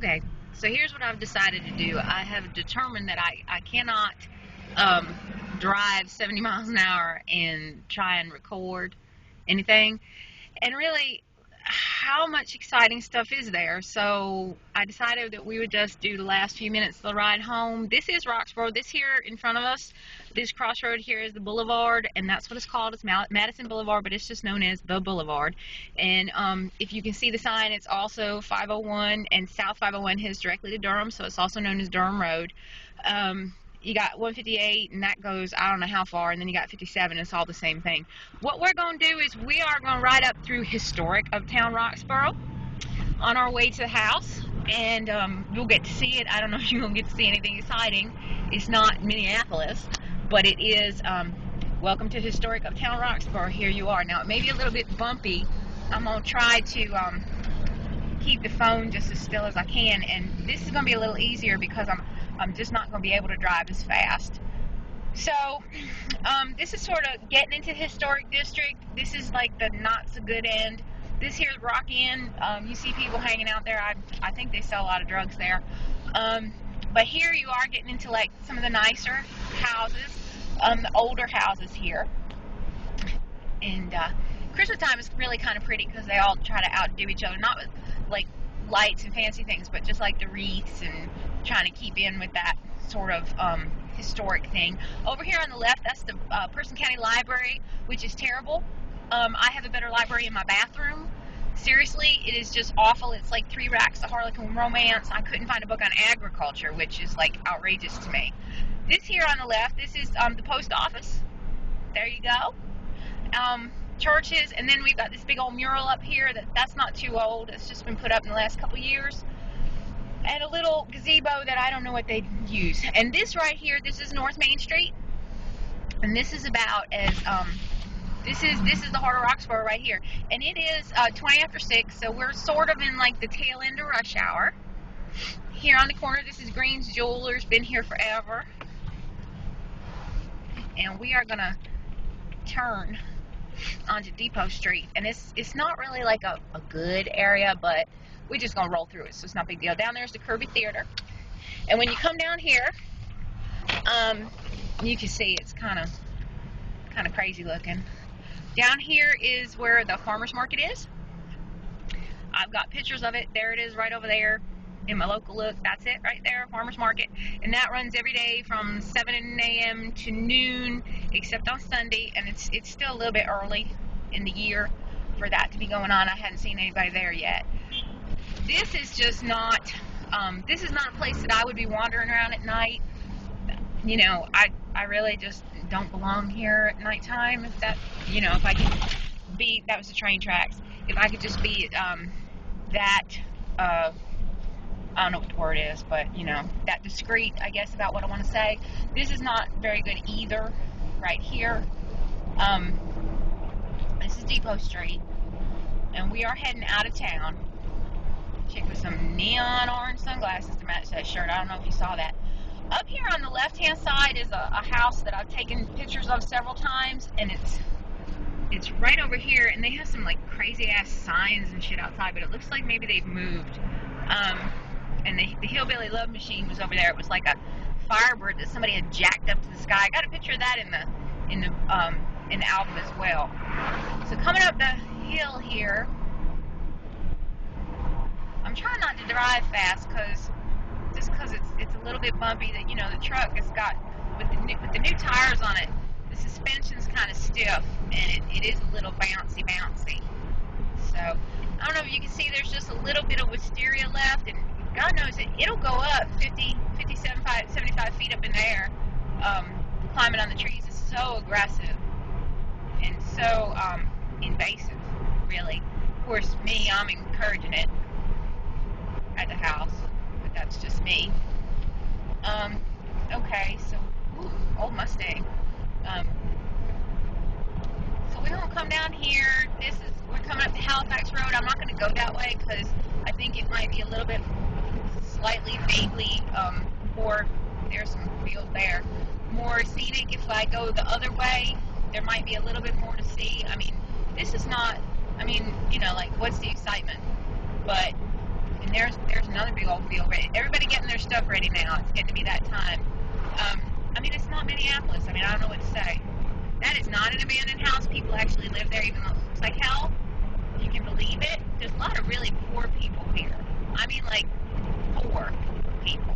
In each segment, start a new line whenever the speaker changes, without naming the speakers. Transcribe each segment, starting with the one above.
Okay, so here's what I've decided to do. I have determined that I cannot drive 70 miles an hour and try and record anything. And really, how much exciting stuff is there? So I decided that we would just do the last few minutes of the ride home. This is Roxboro. This here in front of us, this crossroad here is the Boulevard, and that's what it's called. It's Madison Boulevard, but it's just known as the Boulevard. And if you can see the sign, it's also 501, and South 501 heads directly to Durham, so it's also known as Durham Road. You got 158, and that goes I don't know how far, and then you got 57. It's all the same thing. What we're going to do is we are going to ride up through historic Uptown Roxboro on our way to the house, and you'll get to see it. I don't know if you're going to get to see anything exciting. It's not Minneapolis, but it is welcome to historic Uptown Roxboro. Here you are. Now, it may be a little bit bumpy. I'm going to try to keep the phone just as still as I can, and this is going to be a little easier because I'm just not going to be able to drive as fast. So this is sort of getting into the historic district. This is like the not so good end. This here is Rock Inn. You see people hanging out there. I think they sell a lot of drugs there. But here you are getting into like some of the nicer houses, the older houses here. And Christmas time is really kind of pretty because they all try to outdo each other. Not with like lights and fancy things, but just like the wreaths and trying to keep in with that sort of historic thing. Over here on the left, that's the Person County Library, which is terrible. I have a better library in my bathroom. Seriously, it is just awful. It's like 3 racks of Harlequin romance. I couldn't find a book on agriculture, which is like outrageous to me. This here on the left, this is the post office. There you go. Churches, and then we've got this big old mural up here that's not too old. It's just been put up in the last couple years. And a little gazebo that I don't know what they use. And this right here, this is North Main Street. And this is about as this is the heart of Roxboro right here. And it is 20 after 6, so we're sort of in like the tail end of rush hour. Here on the corner, this is Green's Jewelers, been here forever. And we are gonna turn onto Depot Street, and it's not really like a good area, but we're just gonna roll through it, so it's not a big deal. Down there's the Kirby Theater, and when you come down here, you can see it's kind of crazy looking. Down here is where the farmers market is. I've got pictures of it. There it is, right over there in my local look. That's it right there, farmers market, and that runs every day from 7 a.m. to noon, except on Sunday, and it's still a little bit early in the year for that to be going on. I hadn't seen anybody there yet. This is just not this is not a place that I would be wandering around at night. You know, I really just don't belong here at nighttime. If that, you know, if I could be, that was the train tracks, if I could just be I don't know what the word is, but, you know, that discreet, I guess, about what I want to say. This is not very good either, right here. This is Depot Street, and we are heading out of town. Chick with some neon orange sunglasses to match that shirt. I don't know if you saw that. Up here on the left-hand side is a house that I've taken pictures of several times, and it's right over here, and they have some, like, crazy-ass signs and shit outside, but it looks like maybe they've moved. And the Hillbilly Love Machine was over there. It was like a Firebird that somebody had jacked up to the sky. I got a picture of that in the album as well. So coming up the hill here, I'm trying not to drive fast because it's a little bit bumpy. That, you know, the truck has got with the new tires on it, the suspension's kind of stiff, and it is a little bouncy. So I don't know if you can see, there's just a little bit of wisteria left, and God knows it'll go up 50, 75 feet up in the air. Climbing on the trees is so aggressive and so invasive, really. Of course, I'm encouraging it at the house, but that's just me. Okay, so, old Mustang. So we're going to come down here. We're coming up to Halifax Road. I'm not going to go that way because I think it might be a little bit slightly vaguely, or there's some field there, more scenic. If I go the other way, there might be a little bit more to see. I mean, this is not, I mean, you know, like, what's the excitement? But in there's another big old field ready. Everybody getting their stuff ready now. It's getting to be that time. I mean, it's not Minneapolis. I mean, I don't know what to say. That is not an abandoned house. People actually live there, even though it looks like hell. If you can believe it. There's a lot of really poor people here. I mean, like, poor people.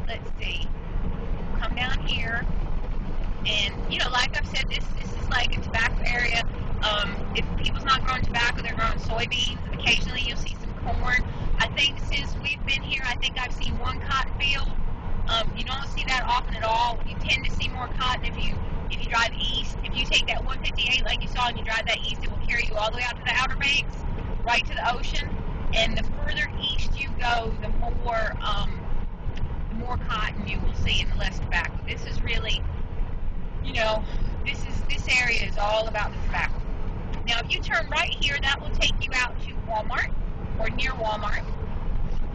Let's see. Come down here. And, you know, like I've said, this is like a tobacco area. If people's not growing tobacco, they're growing soybeans. Occasionally you'll see some corn. I think since we've been here, I think I've seen one cotton field. You don't see that often at all. You tend to see more cotton if you drive east. If you take that 158 like you saw and you drive that east, it will carry you all the way out to the Outer Banks, right to the ocean. And the further east you go, the more cotton you will see and the less tobacco. This is really, you know, this area is all about the tobacco. Now, if you turn right here, that will take you out to Walmart or near Walmart.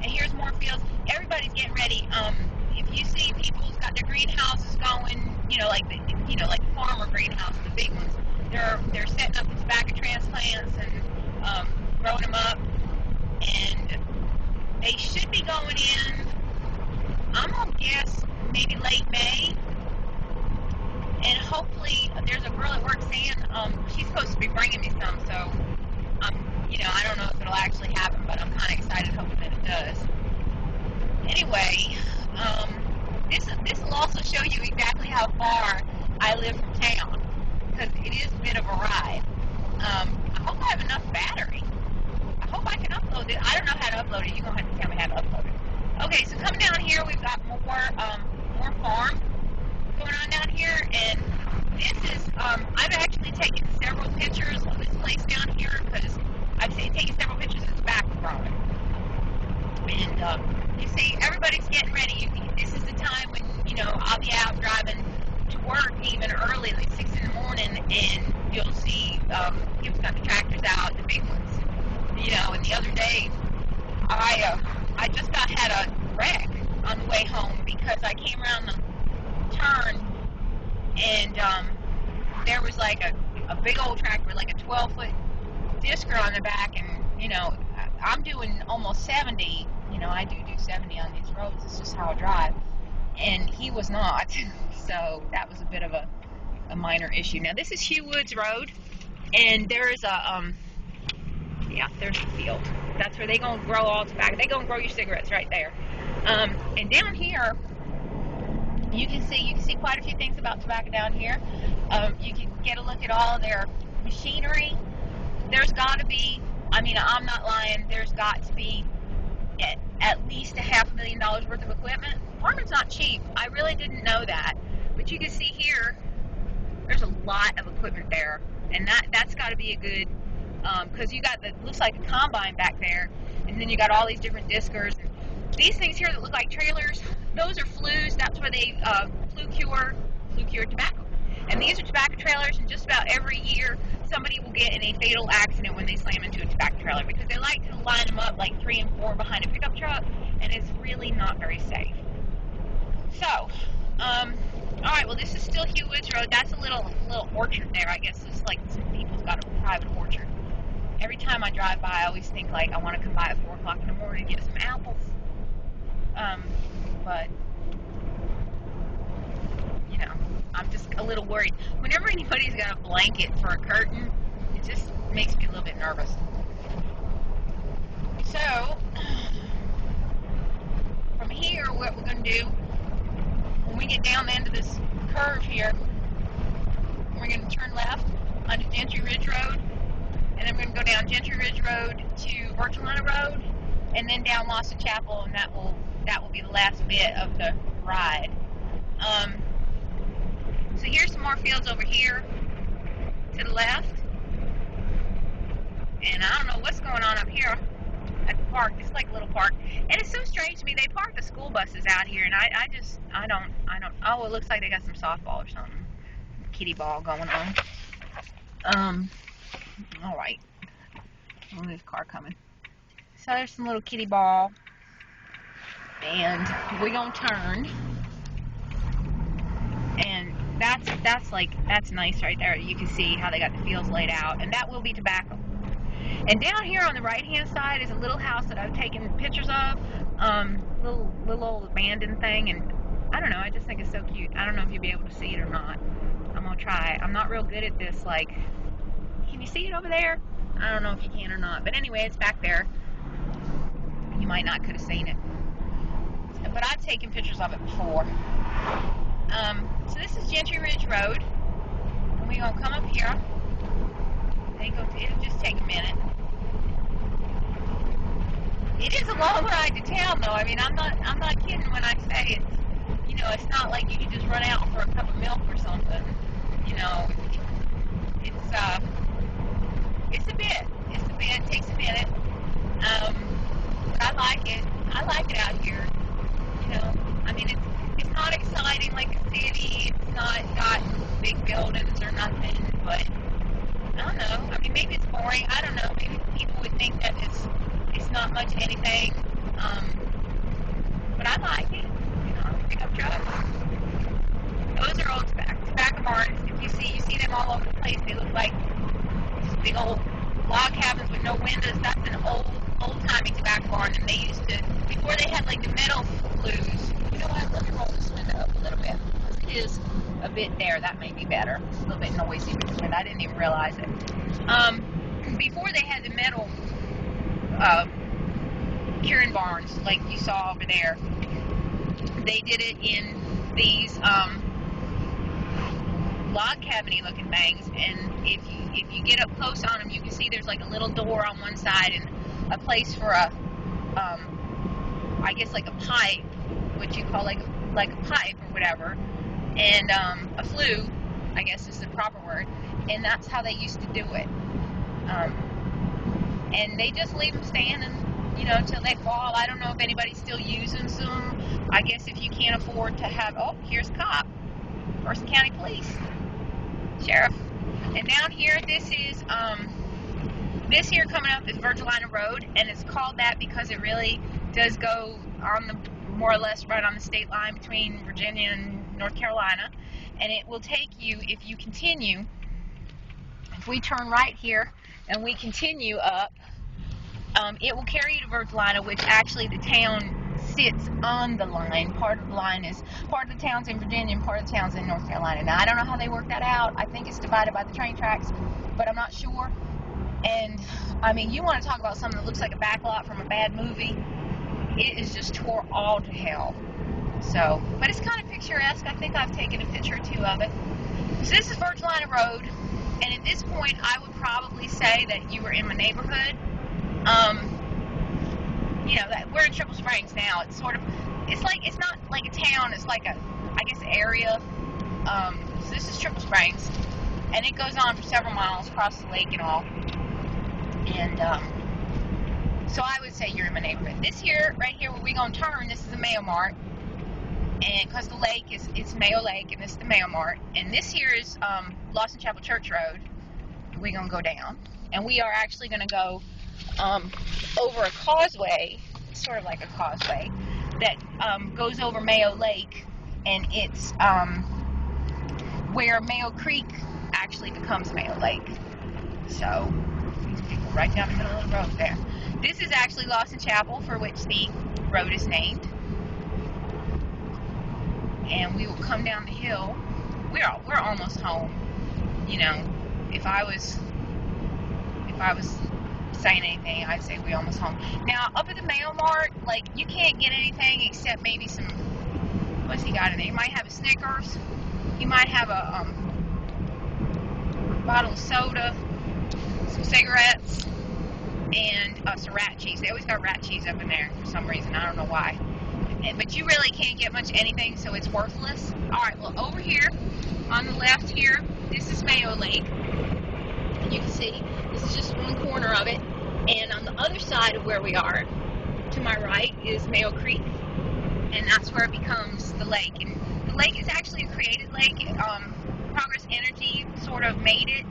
And here's more fields. Everybody's getting ready. If you see people's got their greenhouses going, like farmer greenhouses, the big ones, they're setting up the tobacco transplants and growing them up, and they should be going in. I'm gonna guess maybe late May. And hopefully, there's a girl at work saying she's supposed to be bringing me some, so I don't know if it'll actually happen, but I'm kind of excited, hoping that it does. Anyway, this will also show you exactly how far I live from town, because it is a bit of a ride. I hope I have enough battery. I hope I can upload it. I don't know how to upload it. You're going to have to tell me how to upload it. Okay, so coming down here, we've got more farm going on down here, and this is, I've actually taken several pictures of this place down here, because I've taken several pictures of tobacco growing. And you see, everybody's getting ready. This is the time when, I'll be out driving to work even early, like 6 in the morning, and you'll see people got the tractors out, the big ones. And the other day, I just about had a wreck on the way home, because I came around the turn, and there was like a big old tractor, like a 12-foot discer on the back, and I'm doing almost 70. I do 70 on these roads. It's just how I drive, and he was not. So that was a bit of a minor issue. Now this is Hugh Woods Road, and there's there's the field. That's where they're gonna grow all tobacco. They're gonna grow your cigarettes right there. And down here, you can see quite a few things about tobacco down here. You can get a look at all of their machinery. There's got to be, I'm not lying, there's got to be at least $500,000 worth of equipment. Farming's not cheap. I really didn't know that. But you can see here, there's a lot of equipment there. And that's got to be a good, because you got looks like a combine back there, and then you got all these different discers. And these things here that look like trailers, those are flues. That's where they flue cure tobacco. And these are tobacco trailers, and just about every year somebody will get in a fatal accident when they slam into a tobacco trailer, because they like to line them up like 3 and 4 behind a pickup truck, and it's really not very safe. So, alright, well, this is still Hugh Woods Road. That's a little orchard there. I guess it's like some people's got a private orchard. Every time I drive by, I always think, like, I want to come by at 4 o'clock in the morning and get some apples. But, I'm just a little worried. Whenever anybody's got a blanket for a curtain, it just makes me a little bit nervous. So, from here, what we're going to do, when we get down the end of this curve here, we're going to turn left onto Gentry Ridge Road, and then we're going to go down Gentry Ridge Road to Virgilina Road, and then down Lawson Chapel, and that will be the last bit of the ride. So here's some more fields over here to the left, and I don't know what's going on up here at the park. It's like a little park, and it's so strange to me. They park the school buses out here, and I don't. Oh, it looks like they got some softball or something, kiddie ball going on. All right. Oh, there's a car coming. So there's some little kiddie ball, and we're gonna turn, and that's nice right there. You can see how they got the fields laid out, and that will be tobacco. And down here on the right hand side is a little house that I've taken pictures of, little old abandoned thing, and I don't know, I just think it's so cute. I don't know if you'll be able to see it or not. I'm gonna try. I'm not real good at this, like, can you see it over there? I don't know if you can or not, but anyway, it's back there. You might not could have seen it, but I've taken pictures of it before. So this is Gentry Ridge Road, and we're gonna come up here. It'll just take a minute. It is a long ride to town, though. I mean, I'm not kidding when I say it's, you know, it's not like you can just run out for a cup of milk or something. You know, it's a bit. It takes a minute. But I like it. I like it out here. You know, I mean, it's not exciting like a city. It's not got big buildings or nothing, but I don't know. I mean, maybe it's boring. I don't know. Maybe people would think that it's not much anything. But I like it. You know, pickup trucks. Those are old tobacco barns. If you see them all over the place. They look like just big old log cabins with no windows. That's an old-timey tobacco barn, and they used to, before they had like the metal flues. You know what? Let me roll this window up a little bit. It is a bit there. That may be better. It's a little bit noisy with the wind. I didn't even realize it. Before they had the metal curing barns like you saw over there, they did it in these log cabiny looking things, and if you get up close on them, you can see there's like a little door on one side and a place for a I guess like a pipe, what you call like a pipe or whatever, and a flue, I guess is the proper word, and that's how they used to do it. And they just leave them standing, you know, till they fall. I don't know if anybody's still using them. I guess if you can't afford to have, oh, here's a cop, Person County Police, Sheriff. And down here, this here coming up is Virgilina Road, and it's called that because it really does go on the, more or less right on the state line between Virginia and North Carolina, and it will take you, if you continue, if we turn right here and we continue up, it will carry you to Virgilina, which actually the town sits on the line. Part of the line is, part of the town's in Virginia and part of the town's in North Carolina. Now, I don't know how they work that out. I think it's divided by the train tracks, but I'm not sure. And, I mean, you want to talk about something that looks like a backlot from a bad movie. It is just tore all to hell. So, but it's kind of picturesque. I think I've taken a picture or two of it. So this is Virgilina Road, and at this point, I would probably say that you were in my neighborhood. You know, that we're in Triple Springs now. It's sort of, it's not like a town. It's like a, I guess, area. So this is Triple Springs, and it goes on for several miles across the lake and all. And so I would say you're in my neighborhood. This here, right here, where we're gonna turn, this is a Mayo Mart, and because the lake it's Mayo Lake, and this is the Mayo Mart, and this here is Lawson Chapel Church Road. We're gonna go down, and we are actually gonna go over a causeway, sort of like a causeway, that goes over Mayo Lake, and it's where Mayo Creek actually becomes Mayo Lake. So, these people right down the middle of the road there. This is actually Lawson Chapel, for which the road is named. And we will come down the hill. We're almost home. You know, if I was saying anything, I'd say we're almost home. Now, up at the Mayo Mart, like, you can't get anything except maybe some, what's he got in there? You might have a Snickers, you might have a bottle of soda, some cigarettes, and some rat cheese. They always got rat cheese up in there for some reason. I don't know why. But you really can't get much anything, so it's worthless. Alright, well, over here, on the left here, this is Mayo Lake. And you can see, this is just one corner of it. And on the other side of where we are, to my right, is Mayo Creek. And that's where it becomes the lake. And the lake is actually a created lake. Progress Energy sort of made it.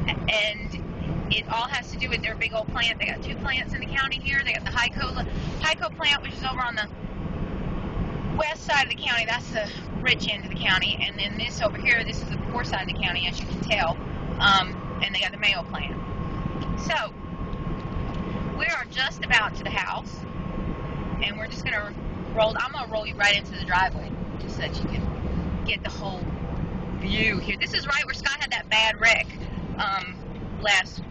And it all has to do with their big old plant. They got two plants in the county here. They got the Hyco plant, which is over on the west side of the county. That's the rich end of the county. And then this over here, this is the poor side of the county, as you can tell. And they got the Mayo plant. So, we are just about to the house, and we're just gonna roll. I'm gonna roll you right into the driveway, just so that you can get the whole view here. This is right where Scott had that bad wreck last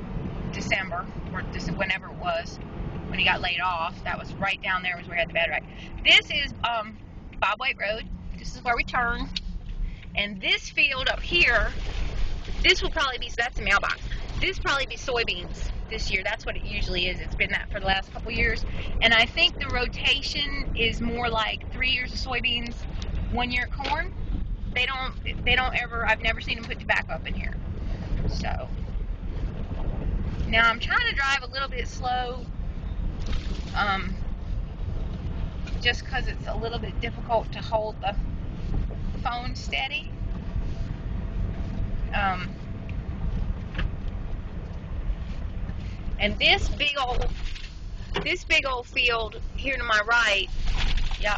December, or whenever it was, when he got laid off. That was right down there was where he had the bad wreck. This is Bob White Road. This is where we turn. And this field up here, this will probably be, so that's the mailbox. This will probably be soybeans this year. That's what it usually is. It's been that for the last couple years. And I think the rotation is more like 3 years of soybeans, 1 year of corn. They don't ever, I've never seen them put tobacco up in here. So, now I'm trying to drive a little bit slow, just because it's a little bit difficult to hold the phone steady. And this big old field here to my right, yeah,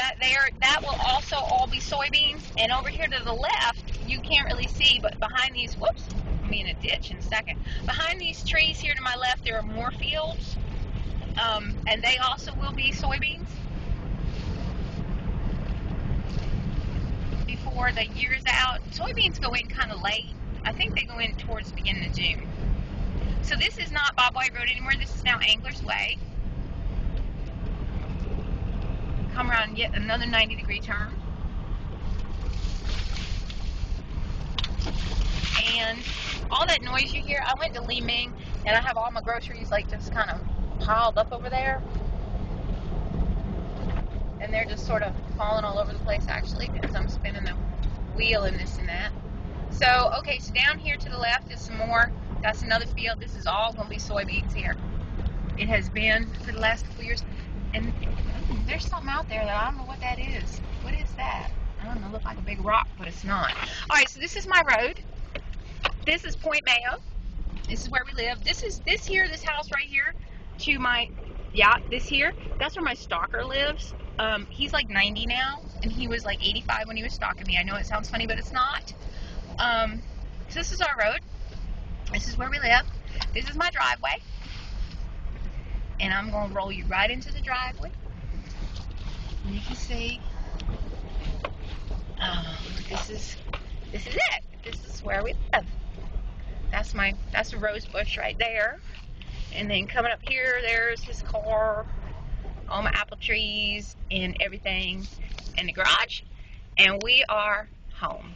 that will also all be soybeans. And over here to the left, you can't really see, but behind these, whoops, I'll be in a ditch in a second. Behind these trees here to my left, there are more fields, and they also will be soybeans before the year is out. Soybeans go in kind of late. I think they go in towards the beginning of June. So this is not Bob White Road anymore. This is now Angler's Way. Come around yet another 90-degree turn. And all that noise you hear, I went to Li Ming, and I have all my groceries like just kind of piled up over there. And they're just sort of falling all over the place, actually, because I'm spinning the wheel and this and that. So, okay, so down here to the left is some more. That's another field. This is all going to be soybeans here. It has been for the last couple years. And there's something out there that I don't know what that is. What is that? I don't know, it looks like a big rock, but it's not. Alright, so this is my road. This is Point Mayo. This is where we live. This house right here to my, this here, that's where my stalker lives. He's like 90 now, and he was like 85 when he was stalking me. I know it sounds funny, but it's not. So this is our road. This is where we live. This is my driveway. And I'm going to roll you right into the driveway. And you can see, this is it. This is where we live. That's a rose bush right there. And then coming up here, there's his car, all my apple trees and everything in the garage. And we are home.